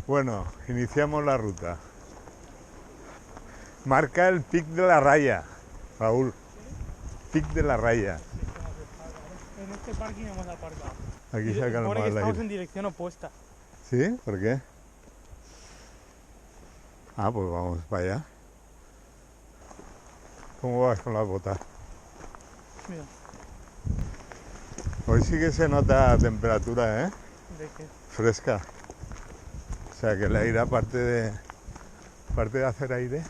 Bueno, iniciamos la ruta. Marca el Pic de la Raya, Raúl. Pic de la Raya. En este parking hemos aparcado. Aquí se ha calmado Pone que el estamos aire. en dirección opuesta. ¿Sí? ¿Por qué? Ah, pues vamos para allá. ¿Cómo vas con las botas? Mira, Hoy sí que se nota temperatura, ¿eh? ¿de qué? Fresca. O sea que el aire, aparte de hacer aire,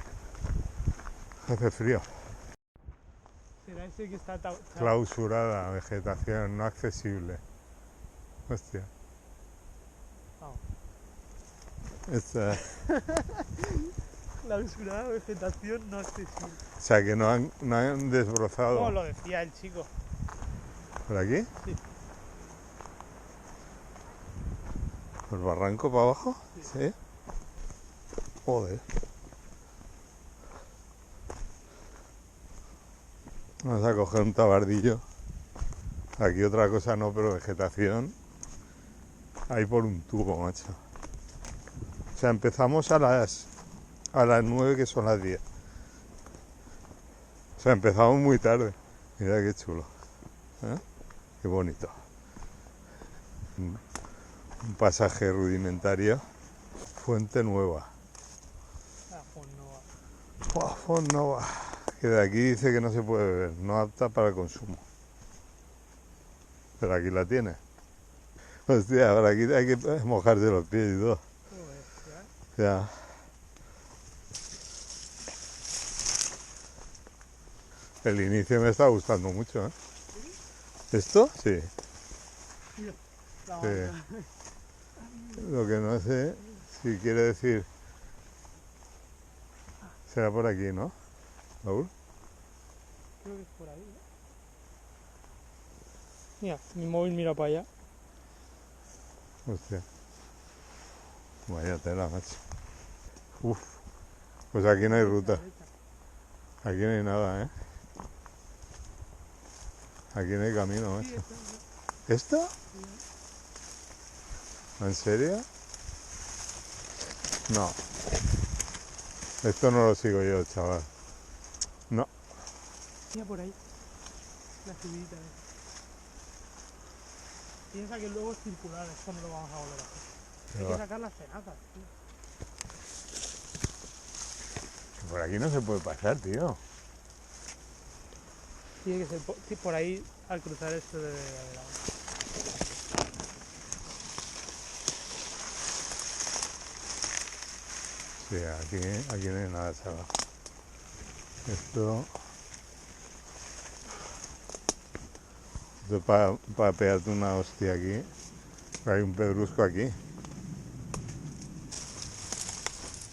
hace frío. ¿Será ese que está Clausurada, vegetación no accesible. Hostia. Vamos. Esta, Clausurada vegetación no accesible. o sea que no han desbrozado. ¿Cómo lo decía el chico? ¿Por aquí? Sí. ¿Por el barranco para abajo? Sí. Joder. Vamos a coger un tabardillo. Aquí otra cosa no, pero vegetación. Ahí por un tubo, macho. O sea, empezamos a las 9, que son las 10. O sea, empezamos muy tarde. Mira qué chulo. ¿Eh? Qué bonito. Un pasaje rudimentario. Fuente Nueva. Ah, pues no va. Buah, Font Nova. Que de aquí dice que no se puede beber, no apta para el consumo. Pero aquí la tiene. Hostia, ahora aquí hay que mojarse los pies y todo. Joder, Ya. El inicio me está gustando mucho, ¿eh? ¿Esto? Sí. Mira, la Sí. banca. Lo que no sé si quiere decir... Será por aquí, ¿no, Raúl? Creo que es por ahí, ¿no? Mira, mi móvil mira para allá. Hostia. Vaya tela, macho. Uf. Pues aquí no hay ruta. Aquí no hay nada, ¿eh? Aquí no hay camino, Sí, macho. está. ¿Esto? ¿En serio? No. Esto no lo sigo yo, chaval. No. Mira por ahí. La subidita esa. Piensa que luego es circular, esto no lo vamos a volver a hacer. Hay que sacar las cenazas, tío. Por aquí no se puede pasar, tío. Tiene que ser por ahí al cruzar esto de lado. Sí, aquí no hay nada, chaval. Esto es para pegarte una hostia aquí. Hay un pedrusco aquí.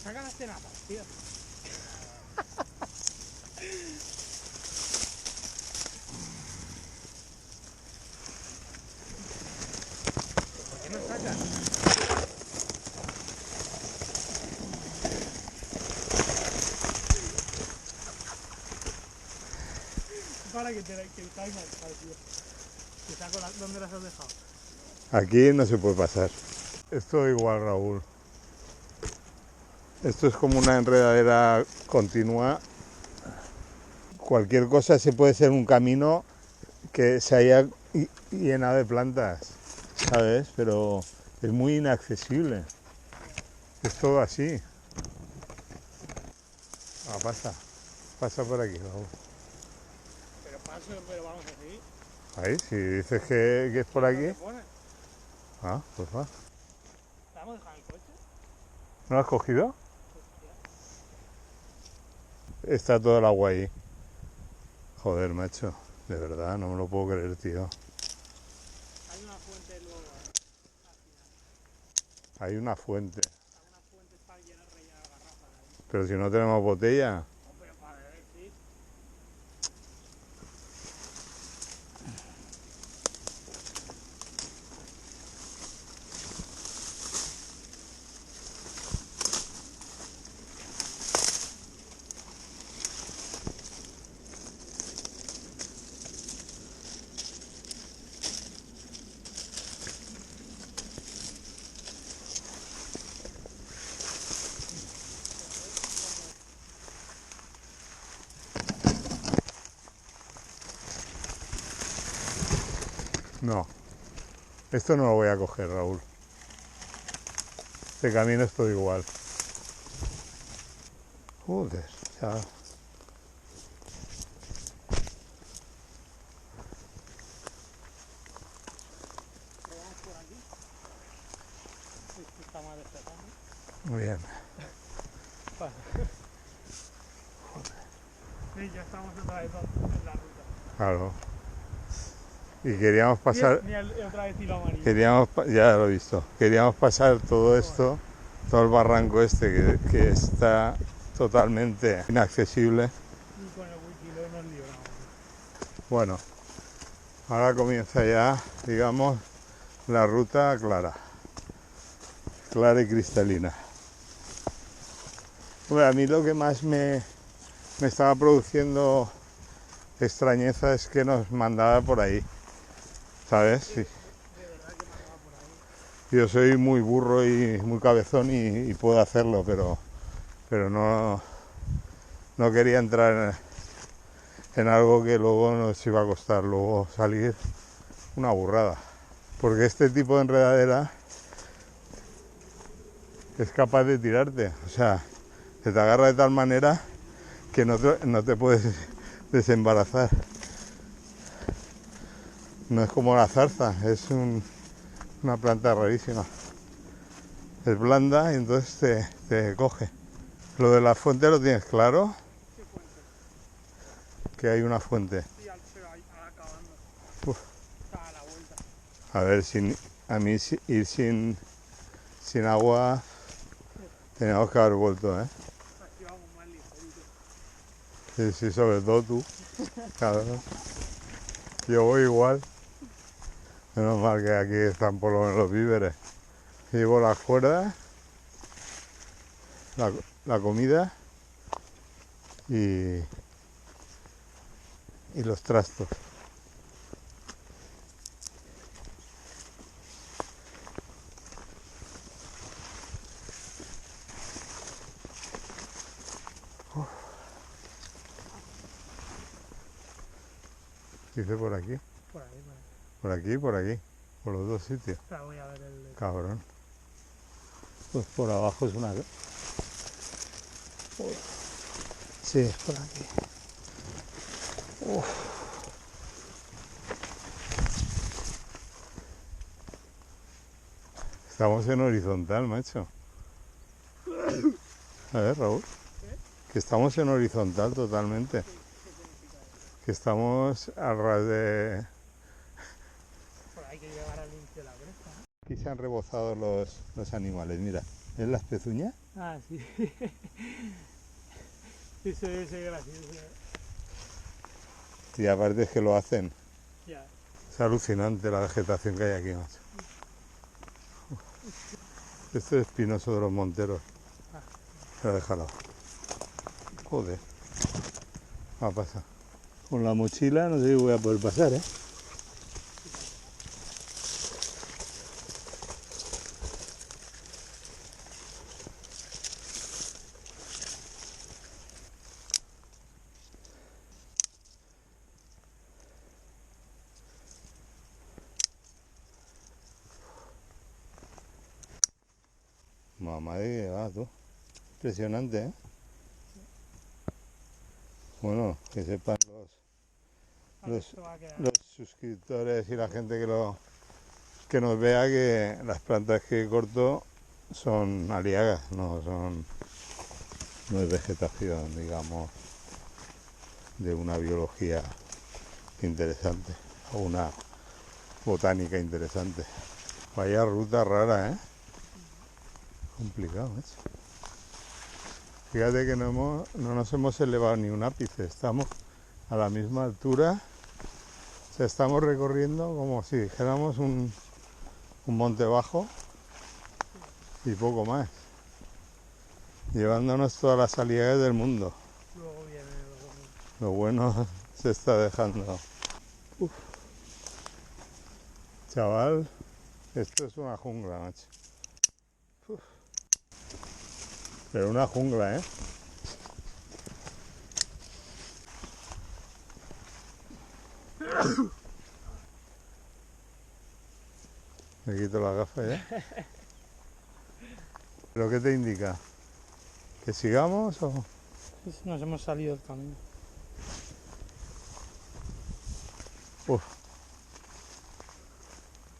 Saca las cenazas, tío. ¿Por qué no sacas? Para que caiga el tal, tío. Te saco ¿dónde las has dejado? Aquí no se puede pasar. Esto igual, Raúl. Esto es como una enredadera continua. Cualquier cosa se puede ser un camino que se haya llenado de plantas, ¿sabes? Pero es muy inaccesible. Es todo así. Ah, pasa por aquí, Raúl. Pero paso, pero vamos a seguir. Ahí, si dices que es por ¿Qué aquí. pone? Ah, pues va. ¿La hemos dejado en el coche? ¿No lo has cogido? Hostia. Está todo el agua ahí. Joder, macho. De verdad, no me lo puedo creer, tío. Hay una fuente luego, al final. Hay una fuente. Hay una fuente para llenar rellenar garrafas ahí. Pero si no tenemos botella. No, pero para beber, sí. No, esto no lo voy a coger, Raúl. Este camino es todo igual. Joder, chaval. Probamos por aquí. Esto está más despejado, ¿no? Muy bien. Vale. Sí, ya estamos otra vez en la ruta. Claro. Y queríamos pasar... Mira otra vez hilo amarillo. Ya lo he visto. Queríamos pasar todo esto, todo el barranco este que está totalmente inaccesible. Y con el wiki nos libramos. Bueno, ahora comienza ya, digamos, la ruta clara y cristalina. Bueno, a mí lo que más me estaba produciendo extrañeza es que nos mandaba por ahí, ¿sabes? Sí. De verdad que mandaba por ahí. Yo soy muy burro y muy cabezón y puedo hacerlo, pero no quería entrar en algo que luego nos iba a costar luego salir una burrada. Porque este tipo de enredadera es capaz de tirarte, o sea, se te agarra de tal manera que no te puedes desembarazar. No es como la zarza, es una planta rarísima. Es blanda y entonces te coge. Lo de la fuente lo tienes claro, ¿Qué fuente? que hay una fuente. Sí, pero ahí acabando. Uf. Está a la vuelta. A ver, a mí ir sin agua teníamos que haber vuelto, ¿eh? Aquí vamos más ligeritos. Sí, sobre todo tú. Claro. Yo voy igual. Menos mal que aquí están por lo menos los víveres. Llevo las cuerdas, la comida y los trastos. Dice por aquí, Por ahí, por ahí. por aquí, por aquí, por los dos sitios. Espera, voy a ver el... Cabrón. Pues por abajo es una... Sí, es por aquí. Uf. Estamos en horizontal, macho. A ver, Raúl. Que estamos en horizontal totalmente. ¿Qué significa eso? Que estamos a ras de... Por ahí hay que llegar al inicio de la cresta, ¿no? Aquí se han rebozado los animales, mira. ¿Ves las pezuñas? Ah, sí. Eso debe ser gracioso. Y aparte es que lo hacen. Ya. Es alucinante la vegetación que hay aquí, macho. Esto es espinoso de los monteros. Pero déjalo. Joder. Va a pasar. Con la mochila no sé si voy a poder pasar, ¿eh? Mamá de que va, tú. Impresionante, ¿eh? Bueno, que sepan Esto va a quedar... los suscriptores y la gente que nos vea que las plantas que corto son aliagas, no es vegetación, digamos, de una biología interesante o una botánica interesante. Vaya ruta rara, ¿eh? Complicado, ¿eh? Fíjate que no nos hemos elevado ni un ápice, estamos a la misma altura. O sea, estamos recorriendo como si dijéramos un monte bajo y poco más. Llevándonos todas las aliagas del mundo. Luego viene Lo bueno se está dejando. Uf. Chaval, esto es una jungla, macho. Uf. Pero una jungla, ¿eh? Me quito la gafa ya. ¿Pero qué te indica? ¿Que sigamos o...? Nos hemos salido del camino. Uf.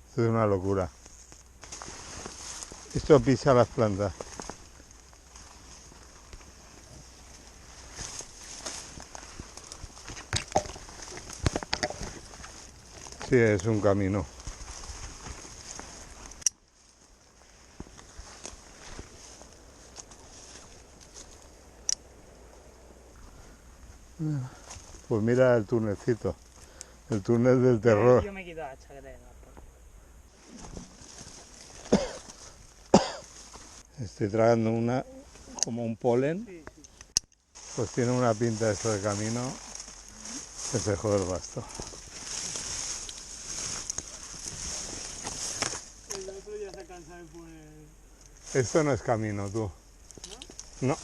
Esto es una locura. Esto pisa las plantas. Sí, es un camino. Pues mira el túnelcito. El túnel del terror. Yo me he quitado la chaqueta. Estoy tragando como un polen. Sí, sí. Pues tiene una pinta esto de camino que se jode el basto. El otro día se cansa de poner... Esto no es camino, tú. ¿No? No.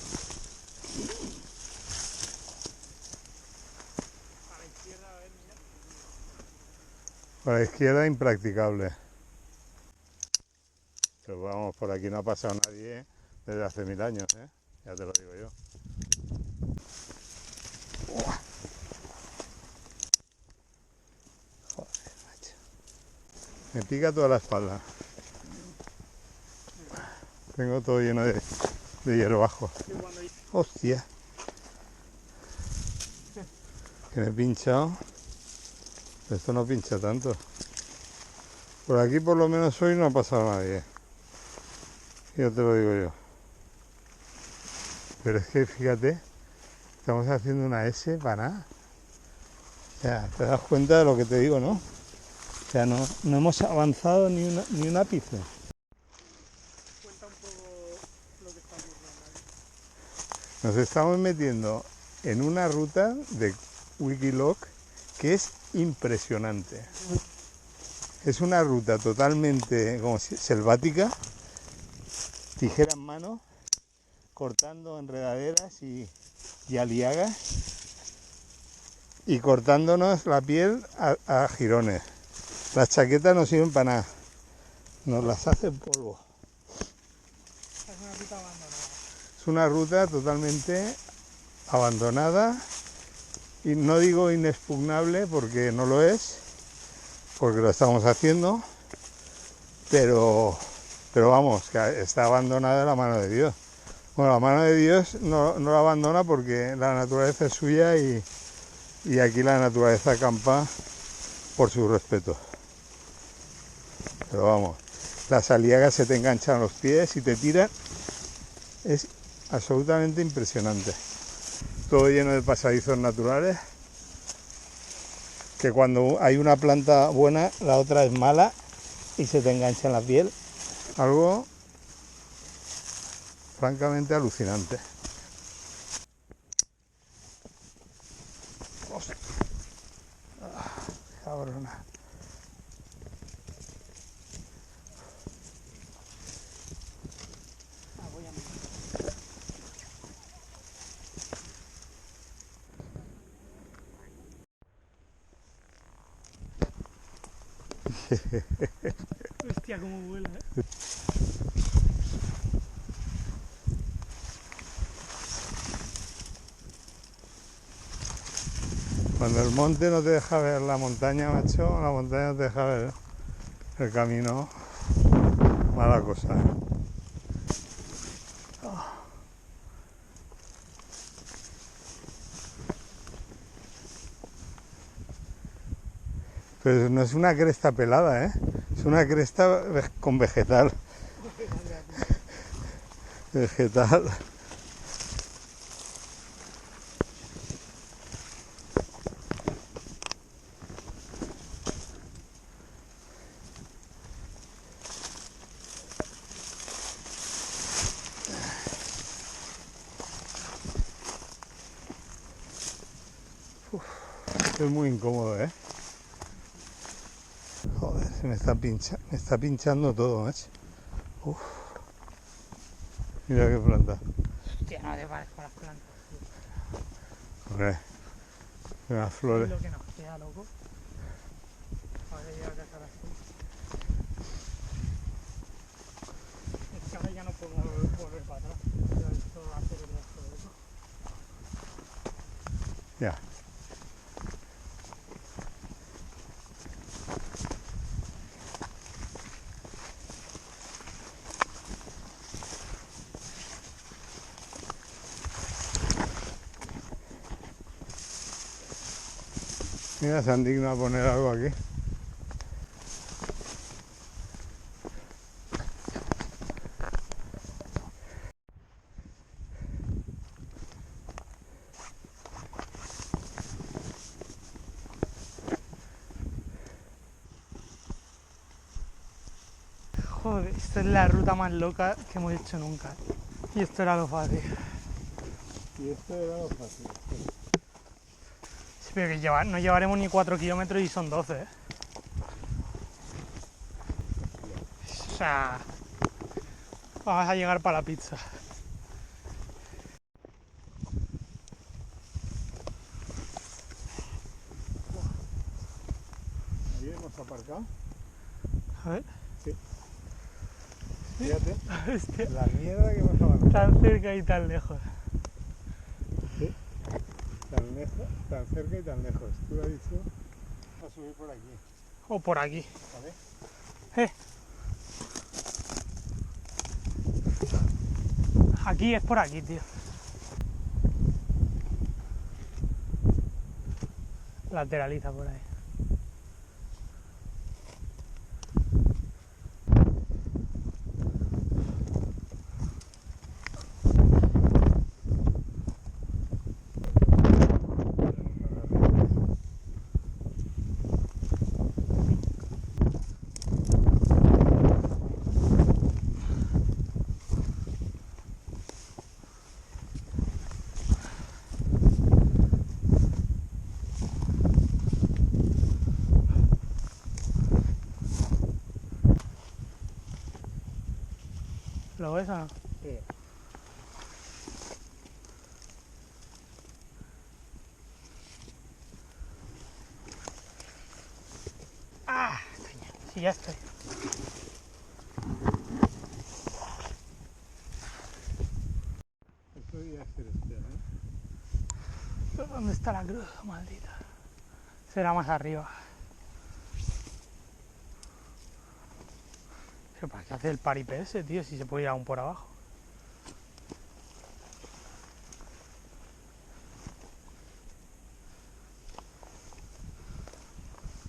A la izquierda, a ver, mira. Por la izquierda impracticable. Pero vamos, por aquí no ha pasado nadie desde hace 1000 años, ¿eh? Ya te lo digo yo. Joder, macho. Me pica toda la espalda. Tengo todo lleno de hierbajo. Que cuando... Hostia. Que me he pinchado. Esto no pincha tanto. Por aquí por lo menos hoy no ha pasado nadie. Yo te lo digo yo. Pero es que fíjate, estamos haciendo una S para nada. O sea, te das cuenta de lo que te digo, ¿no? O sea, no hemos avanzado ni un ápice. Cuenta un poco lo que está ocurriendo aquí. Nos estamos metiendo en una ruta de Wikiloc que es impresionante. Es una ruta totalmente como selvática, tijera en mano, cortando enredaderas y aliagas y cortándonos la piel a jirones. Las chaquetas no sirven para nada, nos las hace polvo. Es una ruta abandonada. Es una ruta totalmente abandonada y no digo inexpugnable porque no lo es, porque lo estamos haciendo, pero vamos, que está abandonada de la mano de Dios. Bueno, la mano de Dios no la abandona porque la naturaleza es suya y aquí la naturaleza campa por su respeto. Pero vamos, las aliagas se te enganchan a los pies y te tiran. Es absolutamente impresionante. Todo lleno de pasadizos naturales, que cuando hay una planta buena, la otra es mala y se te engancha en la piel. Algo francamente alucinante. Hostia. Cabrona. Voy a mirar. Hostia, cómo vuela, ¿eh? Cuando el monte no te deja ver la montaña, macho, la montaña no te deja ver el camino, mala cosa. Pero no es una cresta pelada, ¿eh? Es una cresta con vegetal. Vegetal. Es muy incómodo, ¿eh? Joder, me está pinchando todo, macho. Uf. Mira qué planta. Hostia, no te pares con las plantas, tío. Hombre, unas Es flores. lo que nos queda, loco. Ahora llega a casa a las 6. ahora ya no puedo volver para atrás. Ya esto va a hacer el resto de eso. Ya. Mira, se han dignado a poner algo aquí. Joder, esta es la ruta más loca que hemos hecho nunca. Y esto era lo fácil. Y esto era lo fácil. Sí, pero que no llevaremos ni 4 kilómetros y son 12, ¿eh? O sea, vamos a llegar para la pizza. Ahí hemos aparcado. A ver. Sí. Fíjate, Hostia, la mierda que hemos avanzado. tan cerca y tan lejos. Sí. Tan cerca y tan lejos. Tú lo has dicho. A subir por aquí. O por aquí. ¿Vale? Aquí es por aquí, tío. Lateraliza por ahí. ¿Lo ves o no? Sí. ¡Ah! Sí, ya estoy. Esto debería ser este, ¿no? ¿Dónde está la cruz? Maldita. Será más arriba. ¿Pero para qué hace el paripé ese, tío? Si se puede ir aún por abajo.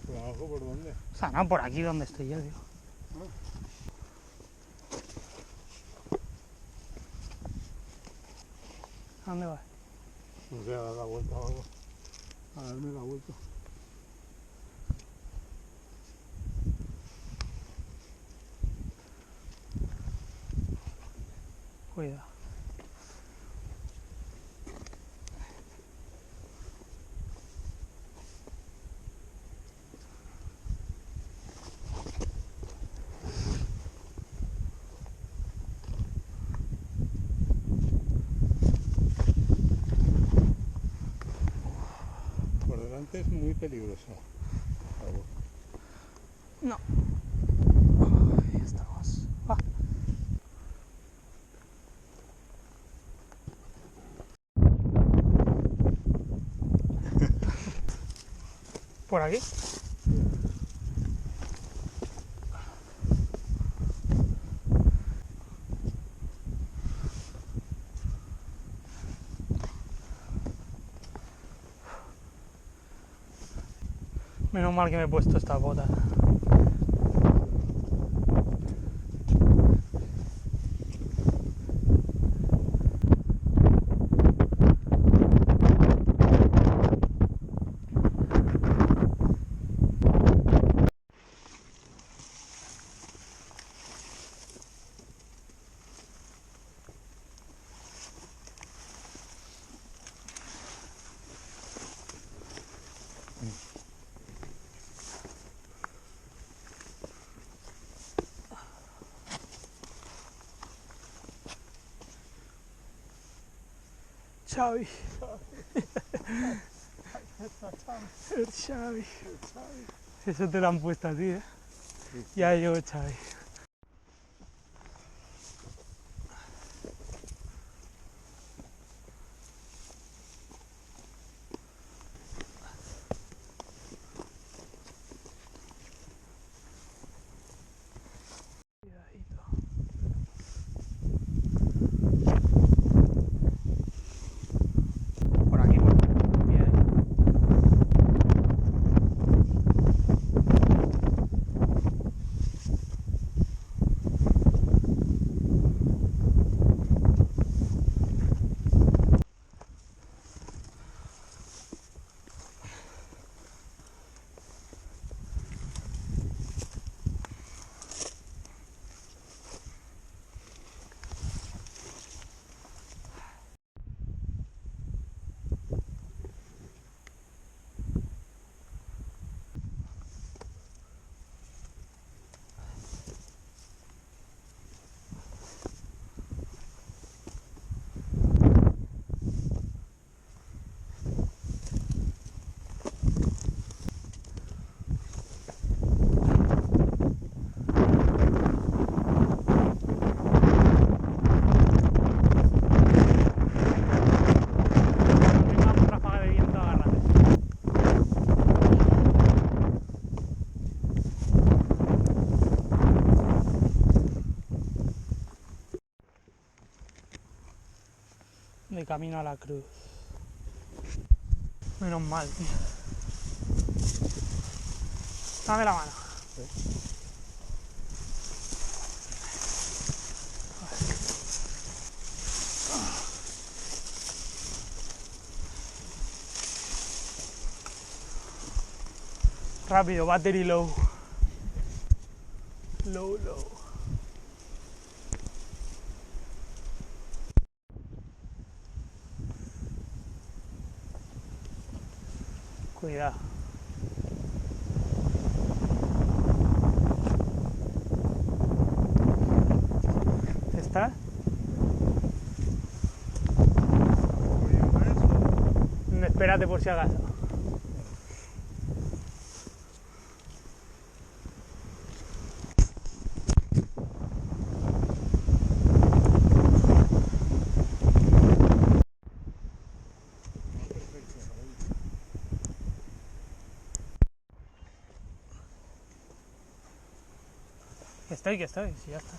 ¿Por abajo por dónde? O sea, no, por aquí donde estoy yo, digo. ¿A dónde vas? No sé, a dar la vuelta o algo. A darme la vuelta. Cuidado. Por delante es muy peligroso. Algo. No. Ahí estamos. Ah. ¿Por aquí? Menos mal que me he puesto estas botas. Xavi. El Xavi. Eso te lo han puesto a ti, ¿eh? Ya llegó Xavi. de camino a la cruz. Menos mal, tío. Dame la mano. Rápido, battery low. Low. Cuidado. ¿Estás? Espérate por si acaso. Que estoy, sí, ya está.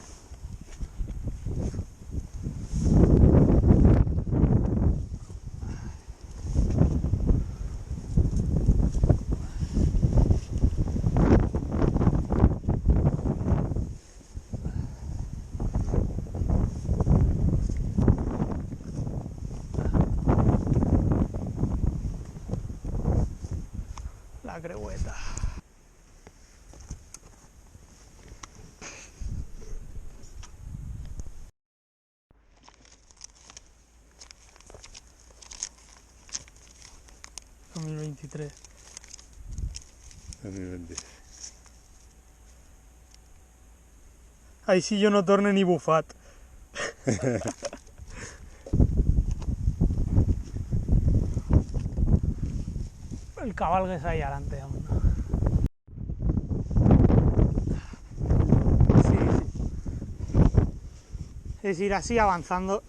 La Creueta. En 2023. 2020. Ahí sí yo no torne ni bufat. El cabalgue es ahí adelante aún. Sí. Es ir así avanzando,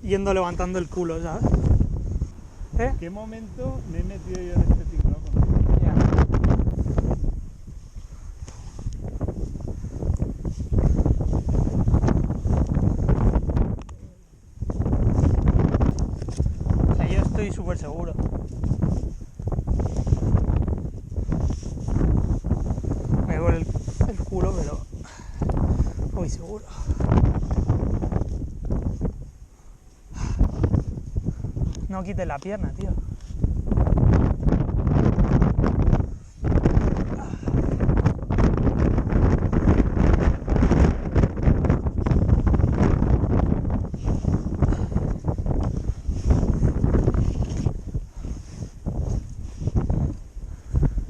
yendo levantando el culo, ¿sabes? ¿En qué momento me he metido yo en este ciclón? Ya. O sea, yo estoy súper seguro. Me duele el culo, pero muy seguro. No quites la pierna, tío.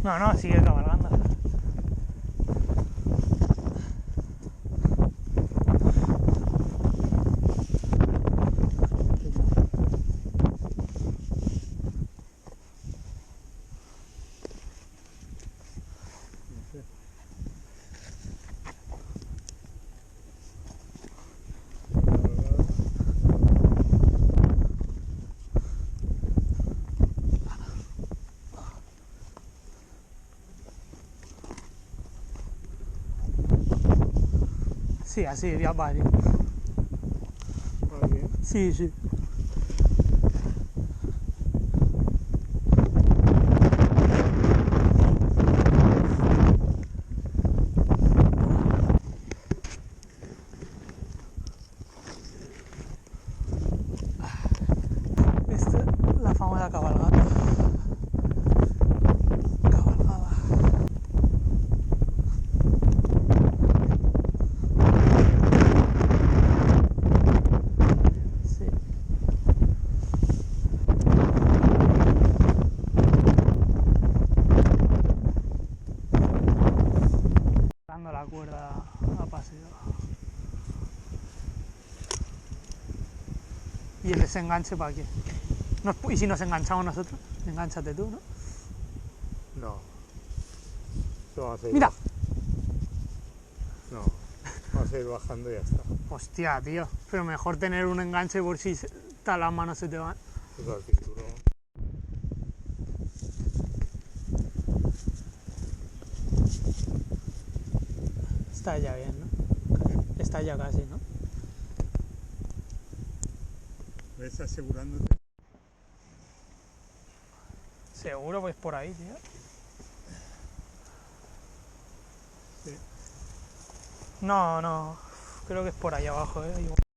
No, sigue cabalgando. Sí, así, ya va. ¿Va bien? Sí. Esta es la famosa cabalgata. Cabalgada. Sí. Dando la cuerda a paseo. ¿Y el desenganche para qué? ¿Y si nos enganchamos nosotros? Engánchate tú, ¿no? No. Esto vamos a ir ¡Mira! No. Vamos a ir bajando y ya está. Hostia, tío. Pero mejor tener un enganche por si las manos se te van. Pues al cinturón. Está ya bien, ¿no? Está ya casi, ¿no? ves asegurándote. Seguro, pues por ahí, tío. Sí. No, creo que es por ahí abajo, igual.